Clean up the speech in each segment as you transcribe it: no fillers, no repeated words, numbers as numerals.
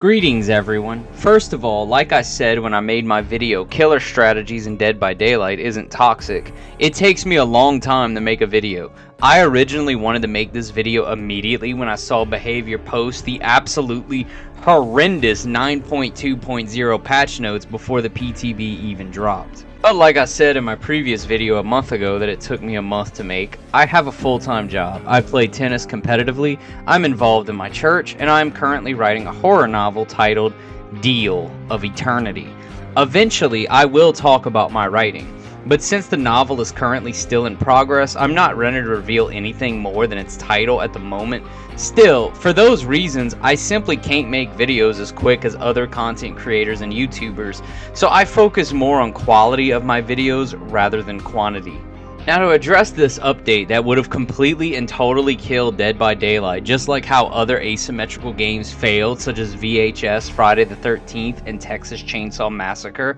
Greetings everyone. First of all, like I said when I made my video, killer strategies in Dead by Daylight isn't toxic. It takes me a long time to make a video. I originally wanted to make this video immediately when I saw Behavior post the absolutely horrendous 9.2.0 patch notes before the PTB even dropped. But like I said in my previous video a month ago that it took me a month to make, I have a full-time job. I play tennis competitively, I'm involved in my church, and I'm currently writing a horror novel titled Deal of Eternity. Eventually, I will talk about my writing, but since the novel is currently still in progress, I'm not ready to reveal anything more than its title at the moment. Still, for those reasons, I simply can't make videos as quick as other content creators and YouTubers, so I focus more on quality of my videos rather than quantity. Now to address this update that would have completely and totally killed Dead by Daylight, just like how other asymmetrical games failed such as VHS, Friday the 13th, and Texas Chainsaw Massacre,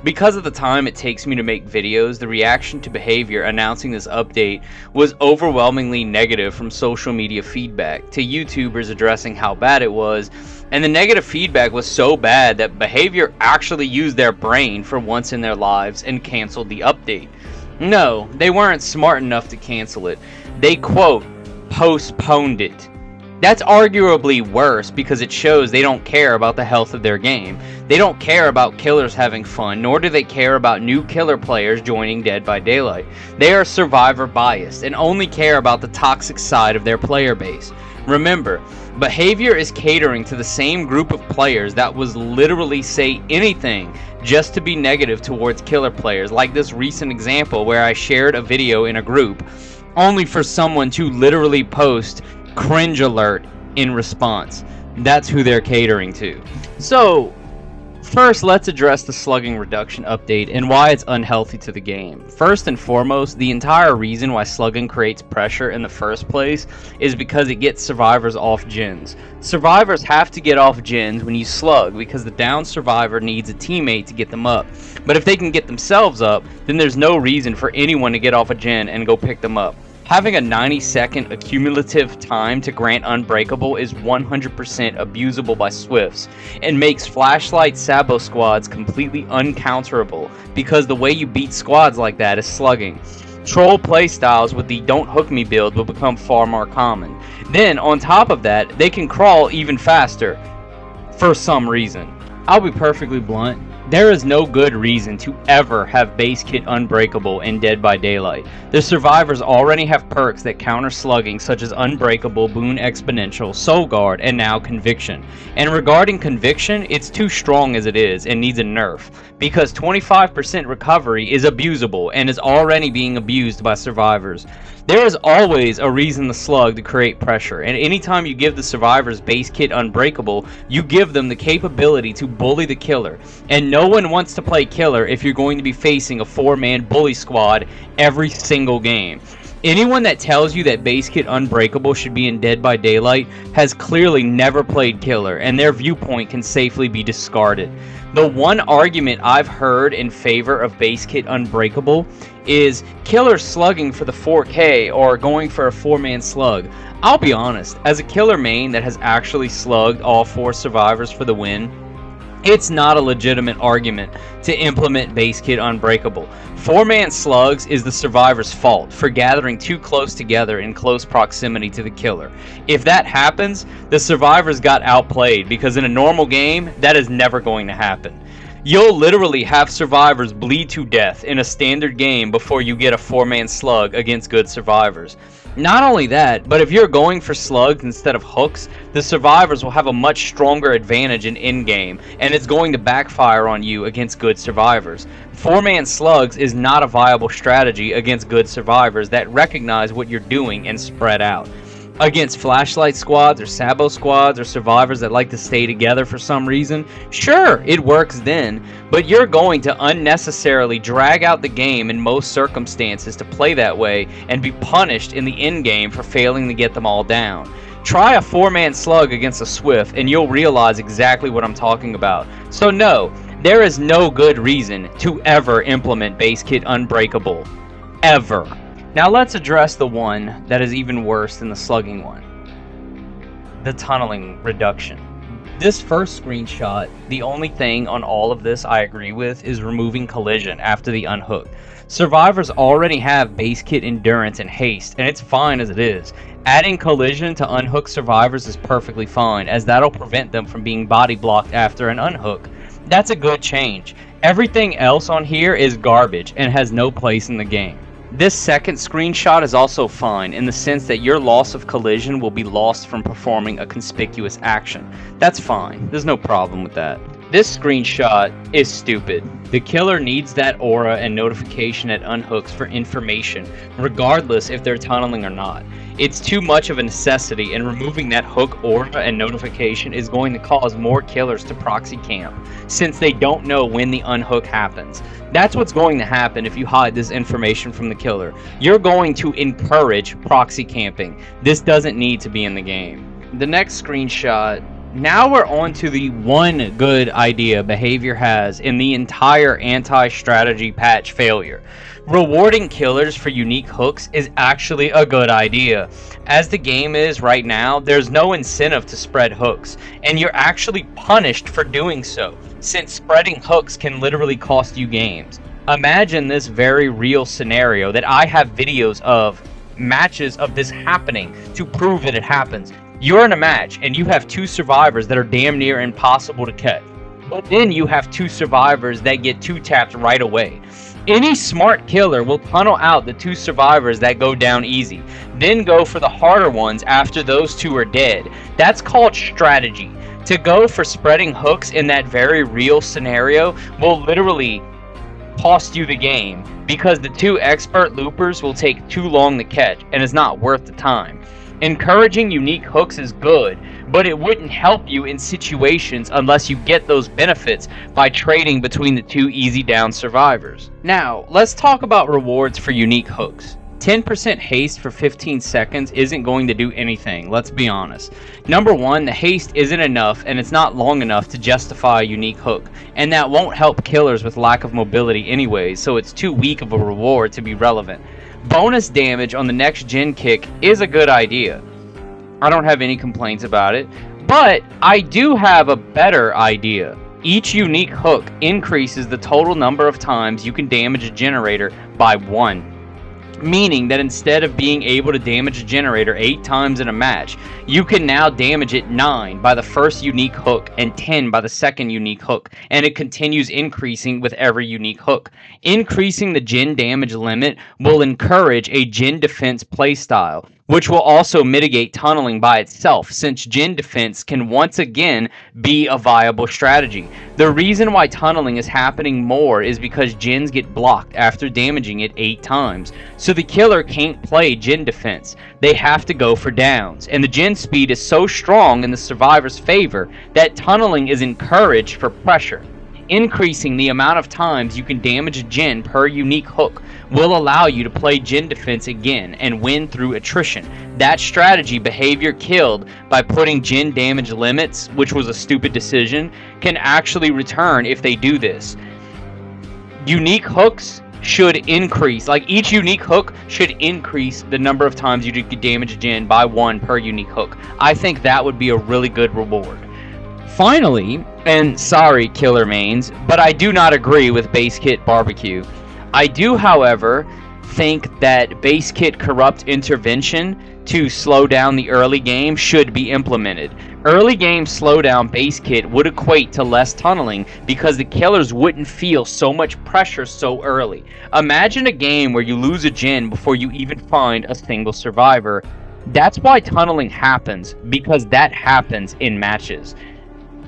because of the time it takes me to make videos, the reaction to Behavior announcing this update was overwhelmingly negative from social media feedback, to YouTubers addressing how bad it was, and the negative feedback was so bad that Behavior actually used their brain for once in their lives and canceled the update. No, they weren't smart enough to cancel it. They, quote, postponed it. That's arguably worse because it shows they don't care about the health of their game. They don't care about killers having fun, nor do they care about new killer players joining Dead by Daylight. They are survivor biased and only care about the toxic side of their player base. Remember, Behavior is catering to the same group of players that was literally say anything just to be negative towards killer players, like this recent example where I shared a video in a group, only for someone to literally post cringe alert in response. That's who they're catering to. So, first let's address the slugging reduction update and why it's unhealthy to the game. First and foremost, the entire reason why slugging creates pressure in the first place is because it gets survivors off gens. Survivors have to get off gens when you slug because the down survivor needs a teammate to get them up. But if they can get themselves up, then there's no reason for anyone to get off a gen and go pick them up. Having a 90-second accumulative time to grant Unbreakable is 100% abusable by Swifts, and makes Flashlight Sabo squads completely uncounterable, because the way you beat squads like that is slugging. Troll playstyles with the Don't Hook Me build will become far more common. Then, on top of that, they can crawl even faster, for some reason. I'll be perfectly blunt. There is no good reason to ever have base kit Unbreakable in Dead by Daylight. The survivors already have perks that counter slugging such as Unbreakable, Boon Exponential, Soul Guard, and now Conviction. And regarding Conviction, it's too strong as it is and needs a nerf, because 25% recovery is abusable and is already being abused by survivors. There is always a reason to slug to create pressure, and anytime you give the survivors base kit Unbreakable, you give them the capability to bully the killer, and no one wants to play killer if you're going to be facing a 4-man bully squad every single game. Anyone that tells you that base kit Unbreakable should be in Dead by Daylight has clearly never played killer, and their viewpoint can safely be discarded. The one argument I've heard in favor of base kit Unbreakable is killer slugging for the 4K or going for a 4-man slug. I'll be honest, as a killer main that has actually slugged all 4 survivors for the win, it's not a legitimate argument to implement base kit Unbreakable. 4-man slugs is the survivor's fault for gathering too close together in close proximity to the killer. If that happens, the survivors got outplayed, because in a normal game, that is never going to happen. You'll literally have survivors bleed to death in a standard game before you get a 4-man slug against good survivors. Not only that, but if you're going for slugs instead of hooks, the survivors will have a much stronger advantage in in-game, and it's going to backfire on you against good survivors. 4-man slugs is not a viable strategy against good survivors that recognize what you're doing and spread out. Against flashlight squads or Sabo squads or survivors that like to stay together for some reason, sure, it works then, but you're going to unnecessarily drag out the game in most circumstances to play that way and be punished in the end game for failing to get them all down. Try a 4-man slug against a Swift and you'll realize exactly what I'm talking about. So no, there is no good reason to ever implement base kit Unbreakable. Ever. Now let's address the one that is even worse than the slugging one. The tunneling reduction. This first screenshot, the only thing on all of this I agree with is removing collision after the unhook. Survivors already have base kit endurance and haste, and it's fine as it is. Adding collision to unhook survivors is perfectly fine, as that'll prevent them from being body blocked after an unhook. That's a good change. Everything else on here is garbage and has no place in the game. This second screenshot is also fine in the sense that your loss of collision will be lost from performing a conspicuous action. That's fine, there's no problem with that. This screenshot is stupid. The killer needs that aura and notification at unhooks for information, regardless if they're tunneling or not. It's too much of a necessity, and removing that hook aura and notification is going to cause more killers to proxy camp, since they don't know when the unhook happens. That's what's going to happen if you hide this information from the killer. You're going to encourage proxy camping. This doesn't need to be in the game. The next screenshot. Now we're on to the one good idea Behavior has in the entire anti-strategy patch failure. Rewarding killers for unique hooks is actually a good idea. As the game is right now, there's no incentive to spread hooks, and you're actually punished for doing so, since spreading hooks can literally cost you games. Imagine this very real scenario that I have videos of matches of this happening to prove that it happens. You're in a match and you have two survivors that are damn near impossible to catch. But then you have two survivors that get two-tapped right away. Any smart killer will tunnel out the two survivors that go down easy, then go for the harder ones after those two are dead. That's called strategy. To go for spreading hooks in that very real scenario will literally cost you the game, because the two expert loopers will take too long to catch and is not worth the time. Encouraging unique hooks is good, but it wouldn't help you in situations unless you get those benefits by trading between the two easy down survivors. Now, let's talk about rewards for unique hooks. 10% haste for 15 seconds isn't going to do anything, let's be honest. Number one, the haste isn't enough and it's not long enough to justify a unique hook, and that won't help killers with lack of mobility anyways, so it's too weak of a reward to be relevant. Bonus damage on the next gen kick is a good idea. I don't have any complaints about it, but I do have a better idea. Each unique hook increases the total number of times you can damage a generator by 1. Meaning that instead of being able to damage a generator 8 times in a match, you can now damage it 9 by the first unique hook and 10 by the second unique hook, and it continues increasing with every unique hook. Increasing the gen damage limit will encourage a gen defense playstyle, which will also mitigate tunneling by itself, since gen defense can once again be a viable strategy. The reason why tunneling is happening more is because gens get blocked after damaging it 8 times, so the killer can't play gen defense. They have to go for downs, and the gen speed is so strong in the survivor's favor that tunneling is encouraged for pressure. Increasing the amount of times you can damage a gen per unique hook will allow you to play gen defense again and win through attrition. That strategy Behavior killed by putting gen damage limits, which was a stupid decision, can actually return if they do this. Unique hooks should increase, like each unique hook should increase the number of times you can damage a gen by 1 per unique hook. I think that would be a really good reward. Finally, and sorry killer mains, but I do not agree with Base Kit Barbecue. I do, however, think that Base Kit Corrupt Intervention to slow down the early game should be implemented. Early game slowdown Base Kit would equate to less tunneling because the killers wouldn't feel so much pressure so early. Imagine a game where you lose a gen before you even find a single survivor. That's why tunneling happens, because that happens in matches.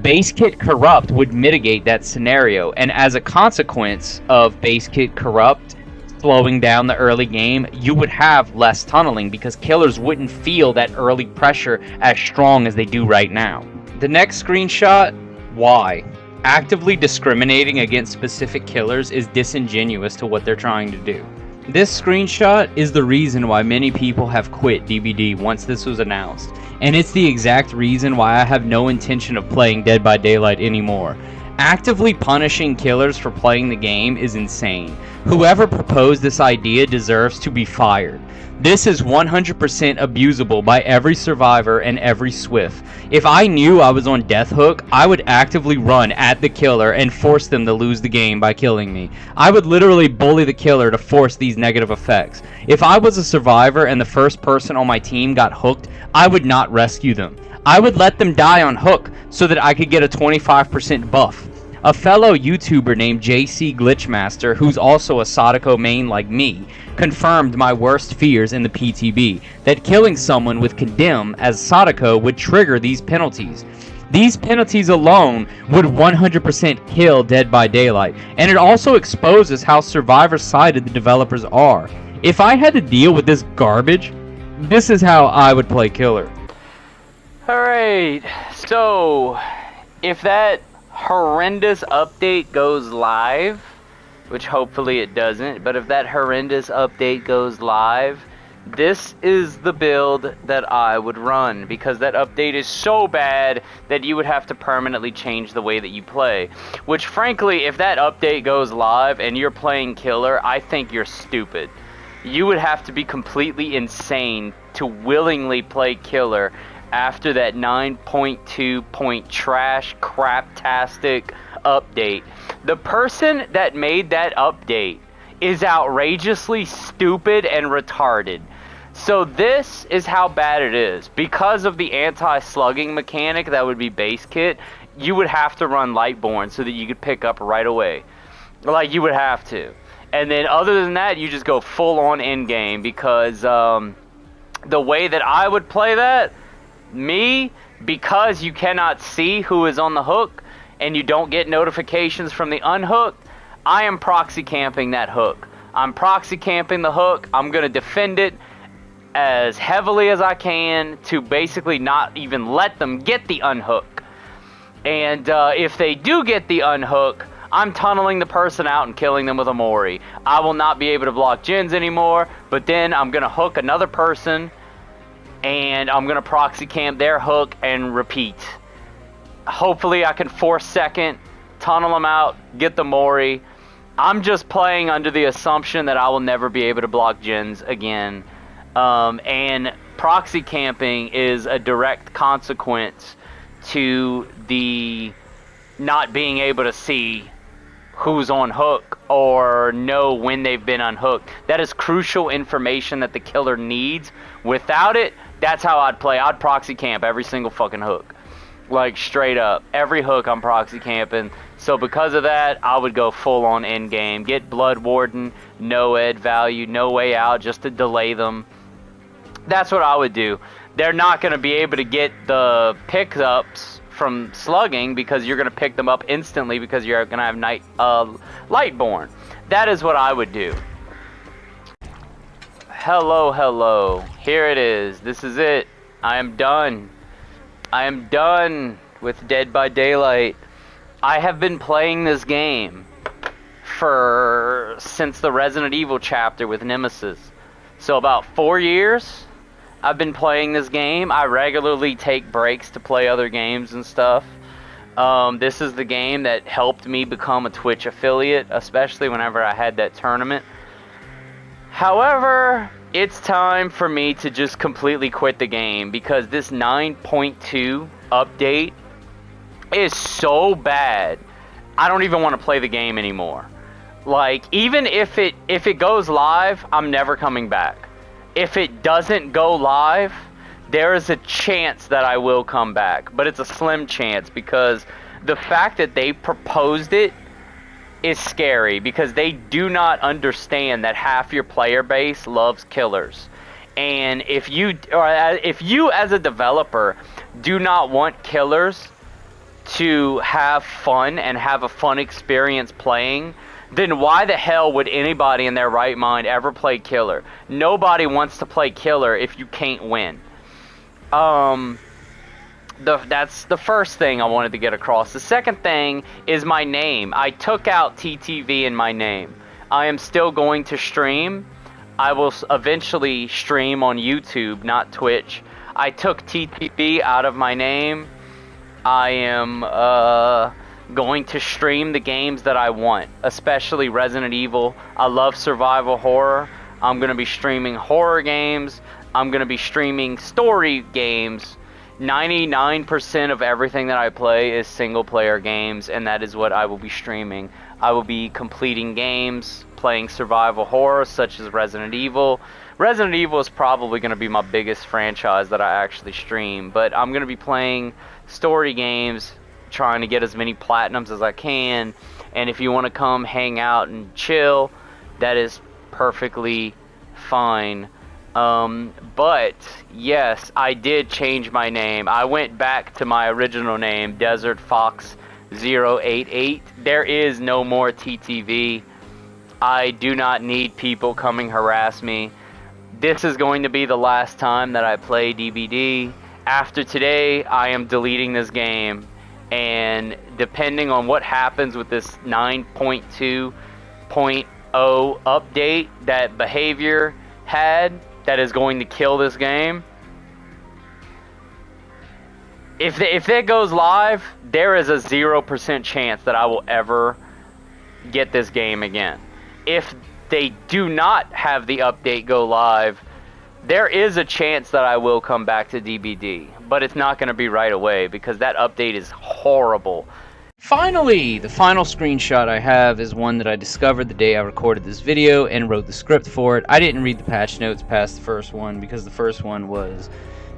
Base Kit Corrupt would mitigate that scenario, and as a consequence of Base Kit Corrupt slowing down the early game, you would have less tunneling because killers wouldn't feel that early pressure as strong as they do right now. The next screenshot, why? Actively discriminating against specific killers is disingenuous to what they're trying to do. This screenshot is the reason why many people have quit DBD once this was announced, and it's the exact reason why I have no intention of playing Dead by Daylight anymore. Actively punishing killers for playing the game is insane. Whoever proposed this idea deserves to be fired. This is 100% abusable by every survivor and every Swift. If I knew I was on death hook, I would actively run at the killer and force them to lose the game by killing me. I would literally bully the killer to force these negative effects. If I was a survivor and the first person on my team got hooked, I would not rescue them. I would let them die on hook so that I could get a 25% buff. A fellow YouTuber named JC Glitchmaster, who's also a Sadako main like me, confirmed my worst fears in the PTB, that killing someone with Condemn as Sadako would trigger these penalties. These penalties alone would 100% kill Dead by Daylight, and it also exposes how survivor-sided the developers are. If I had to deal with this garbage, this is how I would play Killer. Alright, so if that horrendous update goes live, which hopefully it doesn't, but if that horrendous update goes live, this is the build that I would run, because that update is so bad that you would have to permanently change the way that you play. Which frankly, if that update goes live and you're playing Killer, I think you're stupid. You would have to be completely insane to willingly play Killer after that 9.2 point trash craptastic update. The person that made that update is outrageously stupid and retarded. So this is how bad it is. Because of the anti-slugging mechanic that would be base kit, you would have to run Lightborn so that you could pick up right away. Like, you would have to. And then other than that, you just go full on end game, because the way that I would play that, because you cannot see who is on the hook and you don't get notifications from the unhooked, I am proxy camping that hook. I'm proxy camping the hook. I'm going to defend it as heavily as I can to basically not even let them get the unhook. And if they do get the unhook, I'm tunneling the person out and killing them with a Mori. I will not be able to block gens anymore, but then I'm going to hook another person and I'm going to proxy camp their hook and repeat. Hopefully I can force second, tunnel them out, get the Mori. I'm just playing under the assumption that I will never be able to block gens again. And proxy camping is a direct consequence to the not being able to see who's on hook or know when they've been unhooked. That is crucial information that the killer needs. Without it, that's how I'd play. I'd proxy camp every single fucking hook. Like, straight up. Every hook I'm proxy camping. So because of that, I would go full on end game. Get Blood Warden, no ed value, no way out, just to delay them. That's what I would do. They're not going to be able to get the pickups from slugging because you're going to pick them up instantly because you're going to have Lightborn. That is what I would do. Hello. Here it is. This is it. I am done. I am done with Dead by Daylight. I have been playing this game since the Resident Evil chapter with Nemesis. So about 4 years I've been playing this game. I regularly take breaks to play other games and stuff. This is the game that helped me become a Twitch affiliate, especially whenever I had that tournament. However, it's time for me to just completely quit the game because this 9.2 update is so bad. I don't even want to play the game anymore. Like, even if it goes live, I'm never coming back. If it doesn't go live, there is a chance that I will come back, but it's a slim chance because the fact that they proposed it is scary because they do not understand that half your player base loves killers. And if you as a developer do not want killers to have fun and have a fun experience playing, then why the hell would anybody in their right mind ever play Killer? Nobody wants to play Killer if you can't win. That's the first thing I wanted to get across. The second thing is my name. I took out TTV in my name. I am still going to stream. I will eventually stream on YouTube, not Twitch. I took TTV out of my name. I am going to stream the games that I want, especially Resident Evil. I love survival horror. I'm going to be streaming horror games. I'm going to be streaming story games. 99% of everything that I play is single player games, and that is what I will be streaming. I will be completing games, playing survival horror such as Resident Evil. Resident Evil is probably going to be my biggest franchise that I actually stream, but I'm going to be playing story games, trying to get as many platinums as I can. And if you want to come hang out and chill, that is perfectly fine. But yes, I did change my name. I went back to my original name, Desert Fox 088. There is no more TTV. I do not need people coming harass me. This is going to be the last time that I play DBD. After today, I am deleting this game. And depending on what happens with this 9.2.0 update that Behavior had, that is going to kill this game. If that goes live, there is a 0% chance that I will ever get this game again. If they do not have the update go live, there is a chance that I will come back to DBD, but it's not going to be right away because that update is horrible. Finally, the final screenshot I have is one that I discovered the day I recorded this video and wrote the script for it. I didn't read the patch notes past the first one because the first one was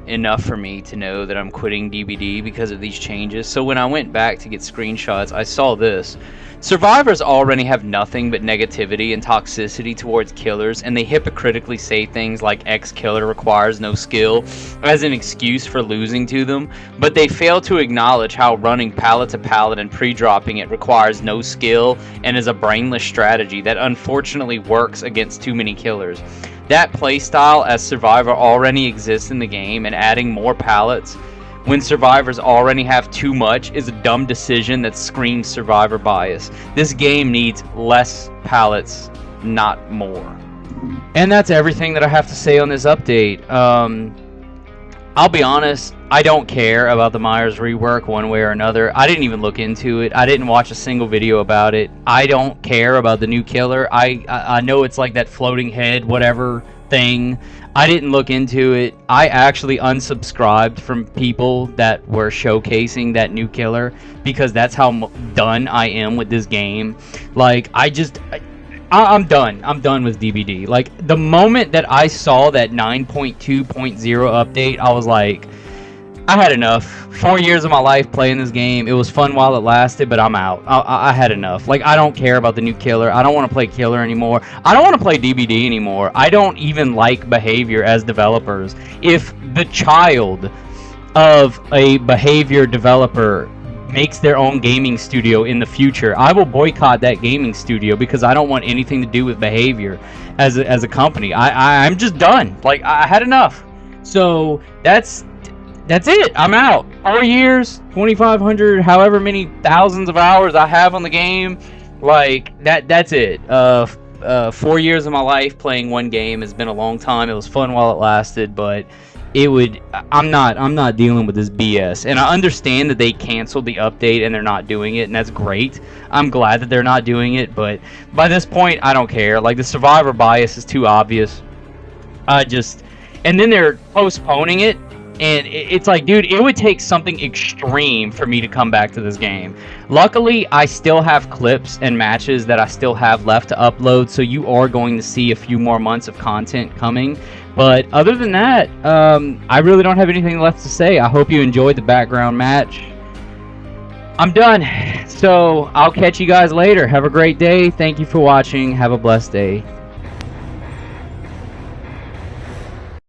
enough for me to know that I'm quitting DBD because of these changes. So when I went back to get screenshots, I saw this. Survivors already have nothing but negativity and toxicity towards killers, and they hypocritically say things like X killer requires no skill as an excuse for losing to them, but they fail to acknowledge how running pallet to pallet and pre-dropping it requires no skill and is a brainless strategy that unfortunately works against too many killers. That playstyle as Survivor already exists in the game, and adding more pallets when survivors already have too much is a dumb decision that screams survivor bias. This game needs less pallets, not more. And that's everything that I have to say on this update. I'll be honest, I don't care about the Myers rework one way or another. I didn't even look into it. I didn't watch a single video about it. I don't care about the new killer. I know it's like that floating head whatever thing. I didn't look into it. I actually unsubscribed from people that were showcasing that new killer because that's how done I am with this game. Like, I'm done. I'm done with DBD. Like, the moment that I saw that 9.2.0 update, I was like, I had enough. 4 years of my life playing this game. It was fun while it lasted, but I'm out. I had enough. Like, I don't care about the new killer. I don't want to play killer anymore. I don't want to play DBD anymore. I don't even like Behavior as developers. If the child of a Behavior developer makes their own gaming studio in the future, I will boycott that gaming studio because I don't want anything to do with Behavior as a company. I'm just done. Like, I had enough. So that's it. I'm out. 4 years, 2,500, however many thousands of hours I have on the game. Like, that's it. 4 years of my life playing one game has been a long time. It was fun while it lasted, but I'm not dealing with this BS. And I understand that they canceled the update and they're not doing it, and that's great. I'm glad that they're not doing it, but by this point, I don't care. Like, the survivor bias is too obvious. And then they're postponing it. And it's like, dude, it would take something extreme for me to come back to this game. Luckily, I still have clips and matches that I still have left to upload, so you are going to see a few more months of content coming. But other than that, I really don't have anything left to say. I hope you enjoyed the background match. I'm done. So I'll catch you guys later. Have a great day. Thank you for watching. Have a blessed day.